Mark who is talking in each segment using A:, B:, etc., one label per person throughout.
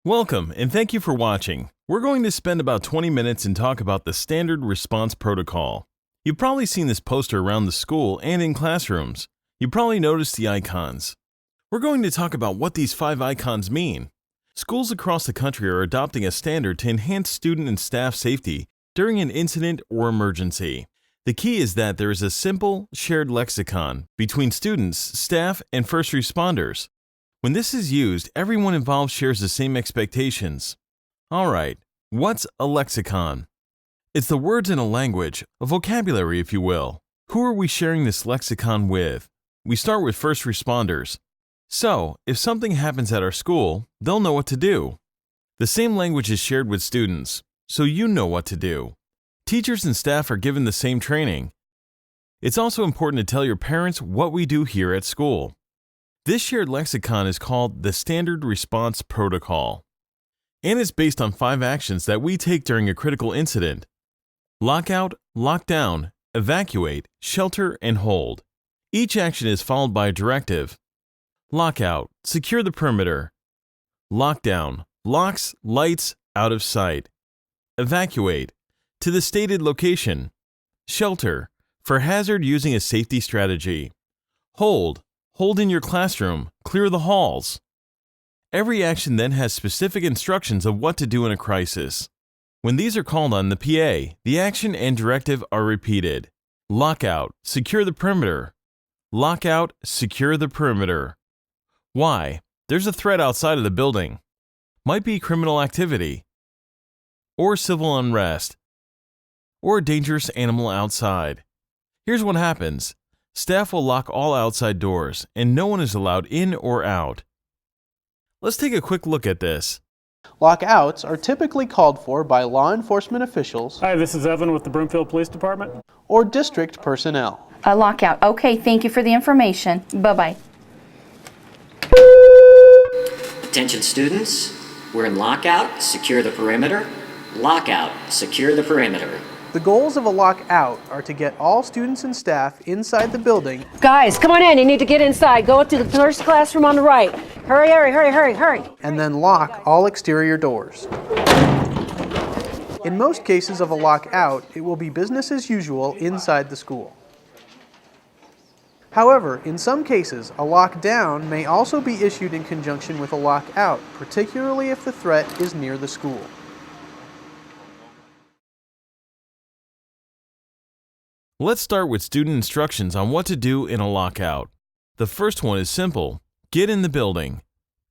A: Welcome, and thank you for watching. We're going to spend about 20 minutes and talk about the Standard Response Protocol. You've probably seen this poster around the school and in classrooms. You probably noticed the icons. We're going to talk about what these 5 icons mean. Schools across the country are adopting a standard to enhance student and staff safety during an incident or emergency. The key is that there is a simple, shared lexicon between students, staff, and first responders. When this is used, everyone involved shares the same expectations. Alright, what's a lexicon? It's the words in a language, a vocabulary if you will. Who are we sharing this lexicon with? We start with first responders. So, if something happens at our school, they'll know what to do. The same language is shared with students, so you know what to do. Teachers and staff are given the same training. It's also important to tell your parents what we do here at school. This shared lexicon is called the Standard Response Protocol, and it's based on 5 actions that we take during a critical incident: lockout, lockdown, evacuate, shelter, and hold. Each action is followed by a directive. Lockout, secure the perimeter. Lockdown, locks, lights, out of sight. Evacuate, to the stated location. Shelter, for hazard using a safety strategy. Hold in your classroom, clear the halls. Every action then has specific instructions of what to do in a crisis. When these are called on the PA, the action and directive are repeated. Lockout, secure the perimeter. Lockout, secure the perimeter. Why? There's a threat outside of the building. Might be criminal activity, or civil unrest, or a dangerous animal outside. Here's what happens. Staff will lock all outside doors, and no one is allowed in or out. Let's take a quick look at this.
B: Lockouts are typically called for by law enforcement officials.
C: Hi, this is Evan with the Broomfield Police Department.
B: Or district personnel.
D: A lockout. Okay, thank you for the information. Bye-bye.
E: Attention students, we're in lockout, secure the perimeter. Lockout, secure the perimeter.
B: The goals of a lockout are to get all students and staff inside the building.
F: Guys, come on in. You need to get inside. Go to the first classroom on the right. Hurry, hurry, hurry, hurry, hurry.
B: And then lock all exterior doors. In most cases of a lockout, it will be business as usual inside the school. However, in some cases, a lockdown may also be issued in conjunction with a lockout, particularly if the threat is near the school.
A: Let's start with student instructions on what to do in a lockout. The first one is simple: get in the building.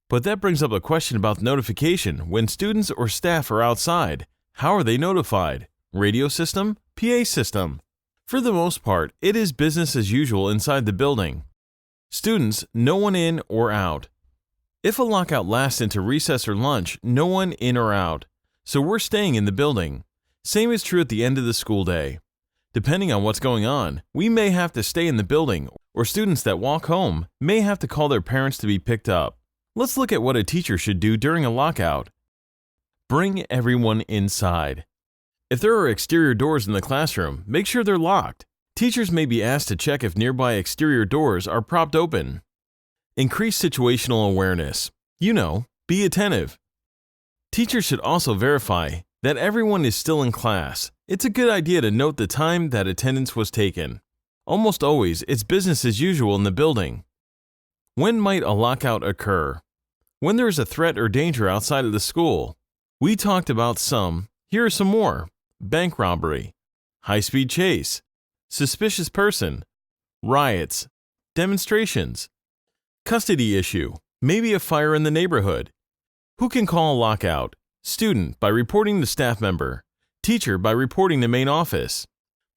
A: But that brings up a question about notification when students or staff are outside. How are they notified? Radio system? PA system? For the most part, it is business as usual inside the building. Students, no one in or out. If a lockout lasts into recess or lunch, no one in or out. So we're staying in the building. Same is true at the end of the school day. Depending on what's going on, we may have to stay in the building, or students that walk home may have to call their parents to be picked up. Let's look at what a teacher should do during a lockout. Bring everyone inside. If there are exterior doors in the classroom, make sure they're locked. Teachers may be asked to check if nearby exterior doors are propped open. Increase situational awareness. Be attentive. Teachers should also verify that everyone is still in class. It's a good idea to note the time that attendance was taken. Almost always, it's business as usual in the building. When might a lockout occur? When there is a threat or danger outside of the school. We talked about some. Here are some more. Bank robbery, high-speed chase, suspicious person, riots, demonstrations, custody issue, maybe a fire in the neighborhood. Who can call a lockout? Student, by reporting the staff member. Teacher, by reporting the main office.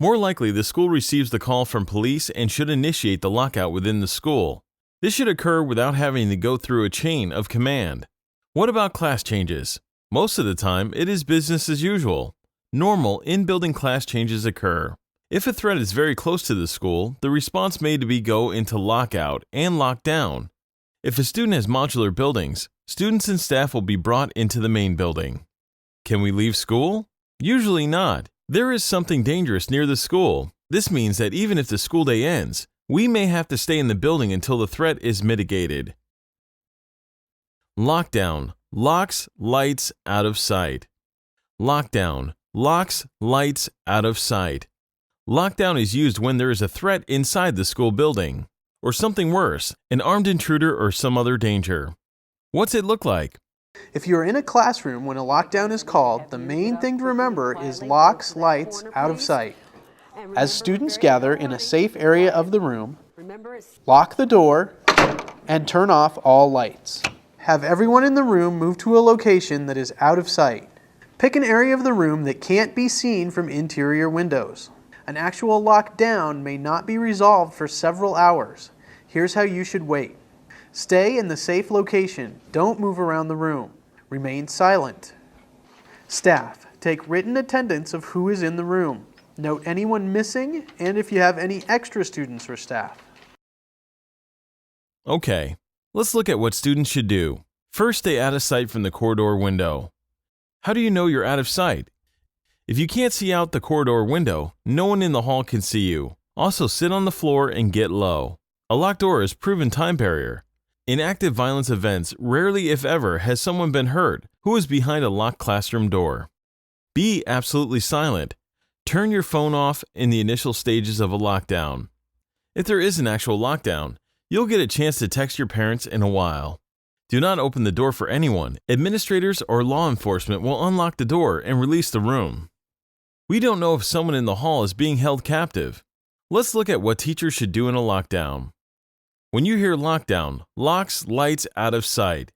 A: More likely, the school receives the call from police and should initiate the lockout within the school. This should occur without having to go through a chain of command. What about class changes? Most of the time, it is business as usual. Normal in-building class changes occur. If a threat is very close to the school, the response may be go into lockout and lockdown. If a student has modular buildings, students and staff will be brought into the main building. Can we leave school? Usually not. There is something dangerous near the school. This means that even if the school day ends, we may have to stay in the building until the threat is mitigated. Lockdown. locks, lights, out of sight. Lockdown, locks, lights, out of sight. Lockdown is used when there is a threat inside the school building, or something worse, an armed intruder or some other danger. What's it look like?
B: If you are in a classroom when a lockdown is called, the main thing to remember is locks, lights, out of sight. As students gather in a safe area of the room, lock the door and turn off all lights. Have everyone in the room move to a location that is out of sight. Pick an area of the room that can't be seen from interior windows. An actual lockdown may not be resolved for several hours. Here's how you should wait. Stay in the safe location. Don't move around the room. Remain silent. Staff, take written attendance of who is in the room. Note anyone missing and if you have any extra students or staff.
A: Okay, let's look at what students should do. First, stay out of sight from the corridor window. How do you know you're out of sight? If you can't see out the corridor window, no one in the hall can see you. Also, sit on the floor and get low. A locked door is proven time barrier. In active violence events, rarely if ever has someone been hurt who is behind a locked classroom door. Be absolutely silent. Turn your phone off in the initial stages of a lockdown. If there is an actual lockdown, you'll get a chance to text your parents in a while. Do not open the door for anyone. Administrators or law enforcement will unlock the door and release the room. We don't know if someone in the hall is being held captive. Let's look at what teachers should do in a lockdown. When you hear lockdown, locks, lights, out of sight.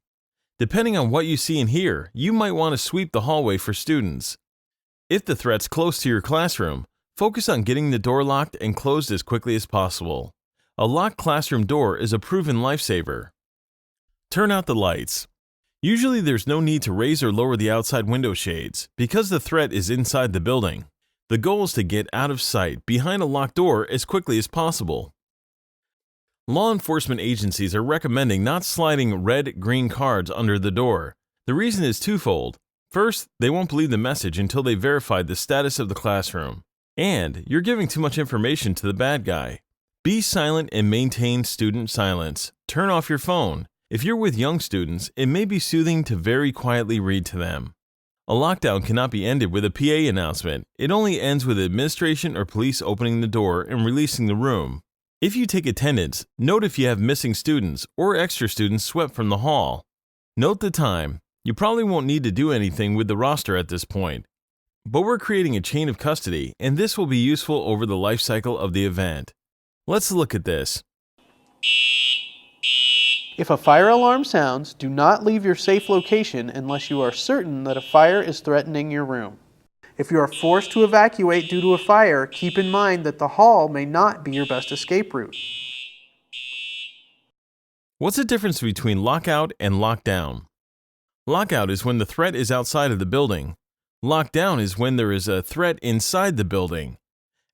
A: Depending on what you see and hear, you might want to sweep the hallway for students. If the threat's close to your classroom, focus on getting the door locked and closed as quickly as possible. A locked classroom door is a proven lifesaver. Turn out the lights. Usually there's no need to raise or lower the outside window shades because the threat is inside the building. The goal is to get out of sight behind a locked door as quickly as possible. Law enforcement agencies are recommending not sliding red-green cards under the door. The reason is twofold. First, they won't believe the message until they verified the status of the classroom. And you're giving too much information to the bad guy. Be silent and maintain student silence. Turn off your phone. If you're with young students, it may be soothing to very quietly read to them. A lockdown cannot be ended with a PA announcement. It only ends with administration or police opening the door and releasing the room. If you take attendance, note if you have missing students or extra students swept from the hall. Note the time. You probably won't need to do anything with the roster at this point. But we're creating a chain of custody, and this will be useful over the life cycle of the event. Let's look at this.
B: If a fire alarm sounds, do not leave your safe location unless you are certain that a fire is threatening your room. If you are forced to evacuate due to a fire, keep in mind that the hall may not be your best escape route.
A: What's the difference between lockout and lockdown? Lockout is when the threat is outside of the building. Lockdown is when there is a threat inside the building.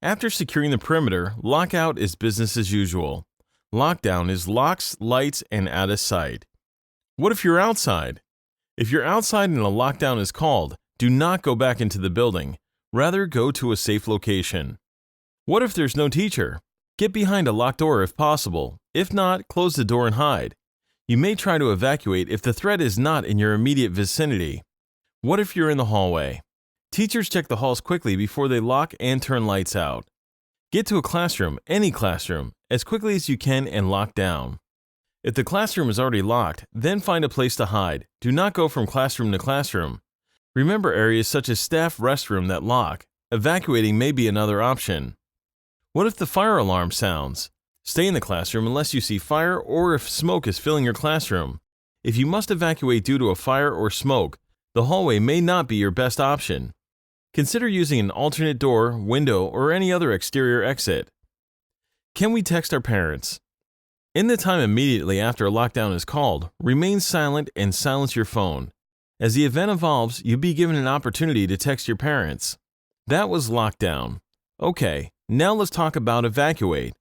A: After securing the perimeter, lockout is business as usual. Lockdown is locks, lights, and out of sight. What if you're outside? If you're outside and a lockdown is called, do not go back into the building. Rather, go to a safe location. What if there's no teacher? Get behind a locked door if possible. If not, close the door and hide. You may try to evacuate if the threat is not in your immediate vicinity. What if you're in the hallway? Teachers check the halls quickly before they lock and turn lights out. Get to a classroom, any classroom, as quickly as you can and lock down. If the classroom is already locked, then find a place to hide. Do not go from classroom to classroom. Remember areas such as staff restroom that lock. Evacuating may be another option. What if the fire alarm sounds? Stay in the classroom unless you see fire or if smoke is filling your classroom. If you must evacuate due to a fire or smoke, the hallway may not be your best option. Consider using an alternate door, window, or any other exterior exit. Can we text our parents? In the time immediately after a lockdown is called, remain silent and silence your phone. As the event evolves, you'll be given an opportunity to text your parents. That was lockdown. Okay, now let's talk about evacuate.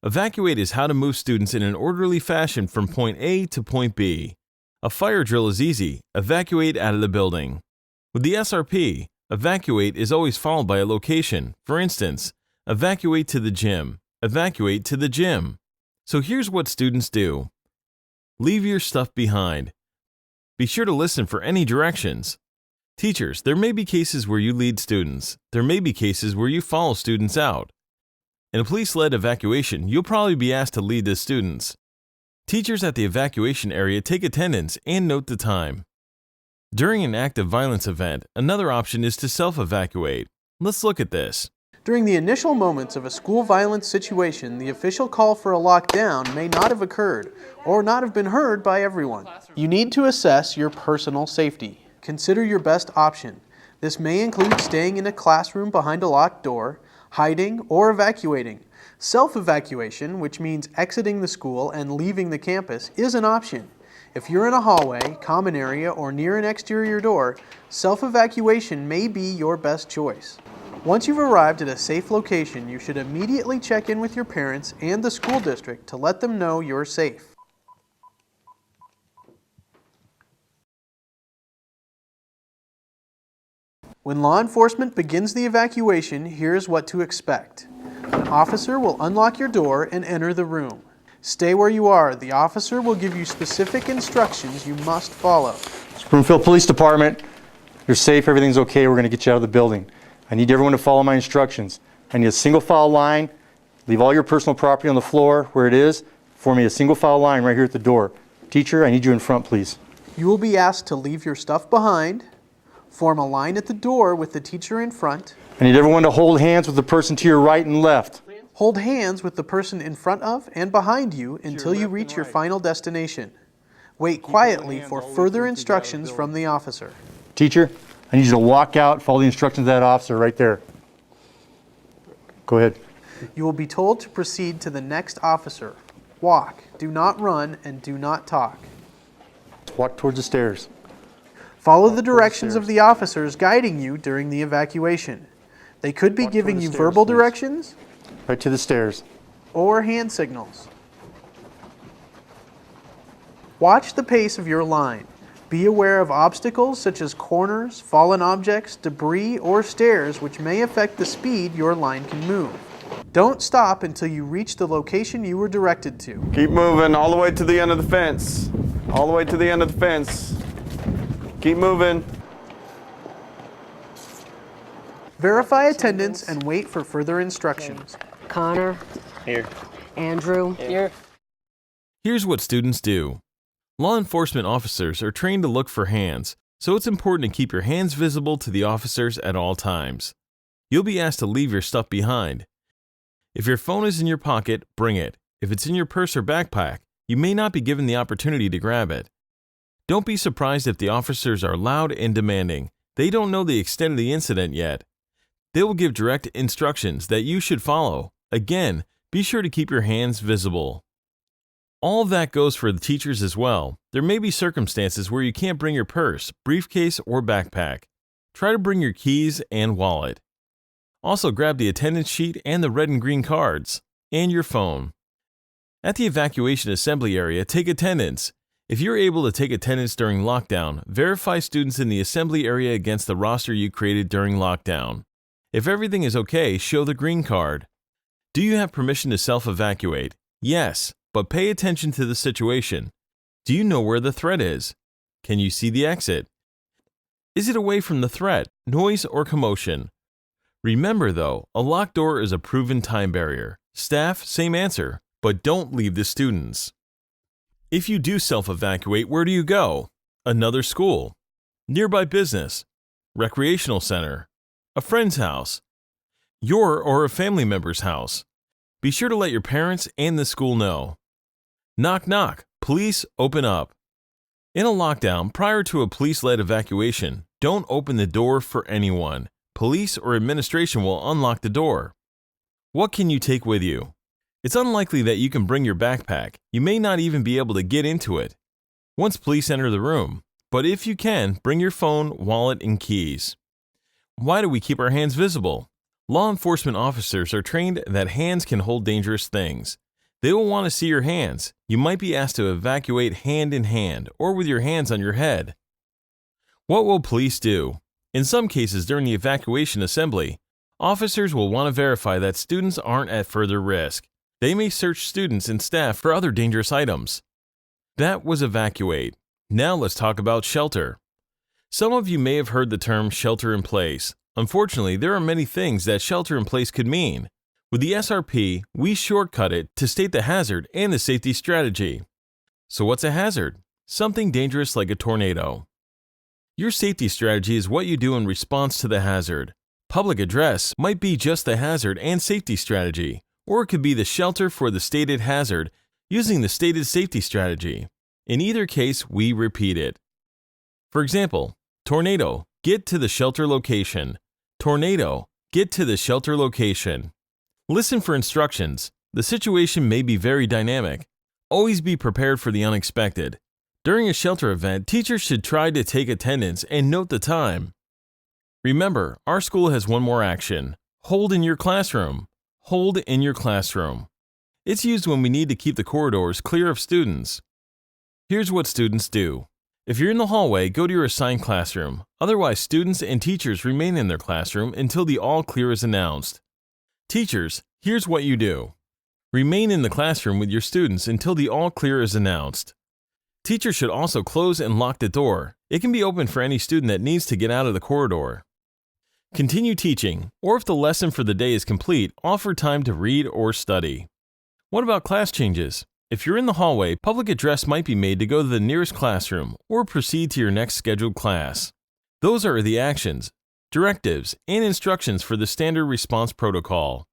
A: Evacuate is how to move students in an orderly fashion from point A to point B. A fire drill is easy. Evacuate out of the building. With the SRP, evacuate is always followed by a location. For instance, evacuate to the gym. Evacuate to the gym. So here's what students do. Leave your stuff behind. Be sure to listen for any directions. Teachers, there may be cases where you lead students. There may be cases where you follow students out. In a police-led evacuation, you'll probably be asked to lead the students. Teachers at the evacuation area take attendance and note the time. During an active violence event, another option is to self-evacuate. Let's look at this.
B: During the initial moments of a school violence situation, the official call for a lockdown may not have occurred or not have been heard by everyone. You need to assess your personal safety. Consider your best option. This may include staying in a classroom behind a locked door, hiding, or evacuating. Self-evacuation, which means exiting the school and leaving the campus, is an option. If you're in a hallway, common area, or near an exterior door, self-evacuation may be your best choice. Once you've arrived at a safe location, you should immediately check in with your parents and the school district to let them know you're safe. When law enforcement begins the evacuation, here's what to expect. An officer will unlock your door and enter the room. Stay where you are. The officer will give you specific instructions you must follow.
G: Broomfield Police Department, you're safe, everything's okay, we're going to get you out of the building. I need everyone to follow my instructions. I need a single file line, leave all your personal property on the floor where it is, form me a single file line right here at the door. Teacher, I need you in front, please.
B: You will be asked to leave your stuff behind, form a line at the door with the teacher in front.
G: I need everyone to hold hands with the person to your right and left.
B: Hold hands with the person in front of and behind you until you reach your final destination. Wait quietly for further instructions from the officer.
G: Teacher, I need you to walk out, follow the instructions of that officer right there. Go ahead.
B: You will be told to proceed to the next officer. Walk, do not run, and do not talk.
G: Walk towards the stairs.
B: Follow the directions of the officers guiding you during the evacuation. They could be
G: Walk
B: giving
G: toward the
B: you
G: stairs,
B: verbal
G: please.
B: directions
G: Right to the stairs.
B: or hand signals. Watch the pace of your line. Be aware of obstacles such as corners, fallen objects, debris, or stairs which may affect the speed your line can move. Don't stop until you reach the location you were directed to.
H: Keep moving all the way to the end of the fence. All the way to the end of the fence. Keep moving.
B: Verify attendance and wait for further instructions.
F: Connor.
C: Here.
F: Andrew.
C: Here.
A: Here's what students do. Law enforcement officers are trained to look for hands, so it's important to keep your hands visible to the officers at all times. You'll be asked to leave your stuff behind. If your phone is in your pocket, bring it. If it's in your purse or backpack, you may not be given the opportunity to grab it. Don't be surprised if the officers are loud and demanding. They don't know the extent of the incident yet. They will give direct instructions that you should follow. Again, be sure to keep your hands visible. All of that goes for the teachers as well. There may be circumstances where you can't bring your purse, briefcase, or backpack. Try to bring your keys and wallet. Also grab the attendance sheet and the red and green cards, and your phone. At the evacuation assembly area, take attendance. If you're able to take attendance during lockdown, verify students in the assembly area against the roster you created during lockdown. If everything is okay, show the green card. Do you have permission to self-evacuate? Yes, but pay attention to the situation. Do you know where the threat is? Can you see the exit? Is it away from the threat, noise, or commotion? Remember though, a locked door is a proven time barrier. Staff, same answer, but don't leave the students. If you do self-evacuate, where do you go? Another school, nearby business, recreational center, a friend's house, your or a family member's house. Be sure to let your parents and the school know. Knock knock, police, open up. In a lockdown, prior to a police-led evacuation, don't open the door for anyone. Police or administration will unlock the door. What can you take with you? It's unlikely that you can bring your backpack. You may not even be able to get into it once police enter the room. But if you can, bring your phone, wallet, and keys. Why do we keep our hands visible? Law enforcement officers are trained that hands can hold dangerous things. They will want to see your hands. You might be asked to evacuate hand in hand or with your hands on your head. What will police do? In some cases during the evacuation assembly, officers will want to verify that students aren't at further risk. They may search students and staff for other dangerous items. That was evacuate. Now let's talk about shelter. Some of you may have heard the term shelter in place. Unfortunately, there are many things that shelter in place could mean. With the SRP, we shortcut it to state the hazard and the safety strategy. So what's a hazard? Something dangerous like a tornado. Your safety strategy is what you do in response to the hazard. Public address might be just the hazard and safety strategy, or it could be the shelter for the stated hazard using the stated safety strategy. In either case, we repeat it. For example, tornado, get to the shelter location. Tornado, get to the shelter location. Listen for instructions. The situation may be very dynamic. Always be prepared for the unexpected. During a shelter event, teachers should try to take attendance and note the time. Remember, our school has one more action. Hold in your classroom. Hold in your classroom. It's used when we need to keep the corridors clear of students. Here's what students do. If you're in the hallway, go to your assigned classroom. Otherwise, students and teachers remain in their classroom until the all clear is announced. Teachers, here's what you do. Remain in the classroom with your students until the all clear is announced. Teachers should also close and lock the door. It can be open for any student that needs to get out of the corridor. Continue teaching, or if the lesson for the day is complete, offer time to read or study. What about class changes? If you're in the hallway, public address might be made to go to the nearest classroom or proceed to your next scheduled class. Those are the actions, directives, and instructions for the standard response protocol.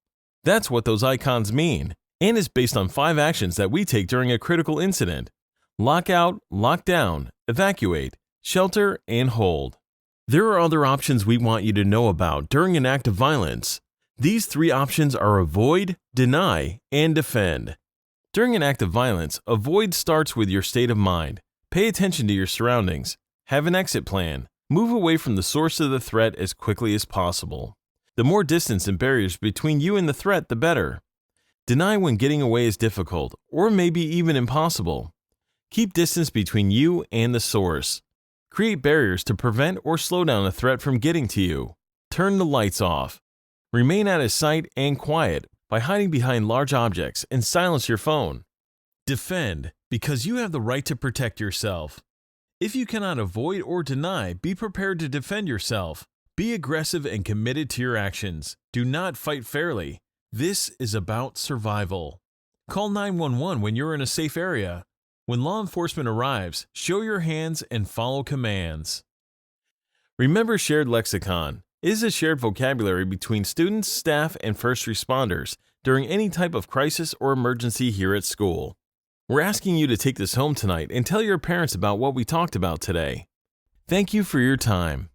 A: That's what those icons mean, and is based on 5 actions that we take during a critical incident: lock out, lock down, evacuate, shelter, and hold. There are other options we want you to know about during an act of violence. These 3 options are avoid, deny, and defend. During an act of violence, avoid starts with your state of mind. Pay attention to your surroundings. Have an exit plan. Move away from the source of the threat as quickly as possible. The more distance and barriers between you and the threat, the better. Deny when getting away is difficult, or maybe even impossible. Keep distance between you and the source. Create barriers to prevent or slow down a threat from getting to you. Turn the lights off. Remain out of sight and quiet by hiding behind large objects, and silence your phone. Defend, because you have the right to protect yourself. If you cannot avoid or deny, be prepared to defend yourself. Be aggressive and committed to your actions. Do not fight fairly. This is about survival. Call 911 when you're in a safe area. When law enforcement arrives, show your hands and follow commands. Remember shared lexicon. It is a shared vocabulary between students, staff, and first responders during any type of crisis or emergency here at school. We're asking you to take this home tonight and tell your parents about what we talked about today. Thank you for your time.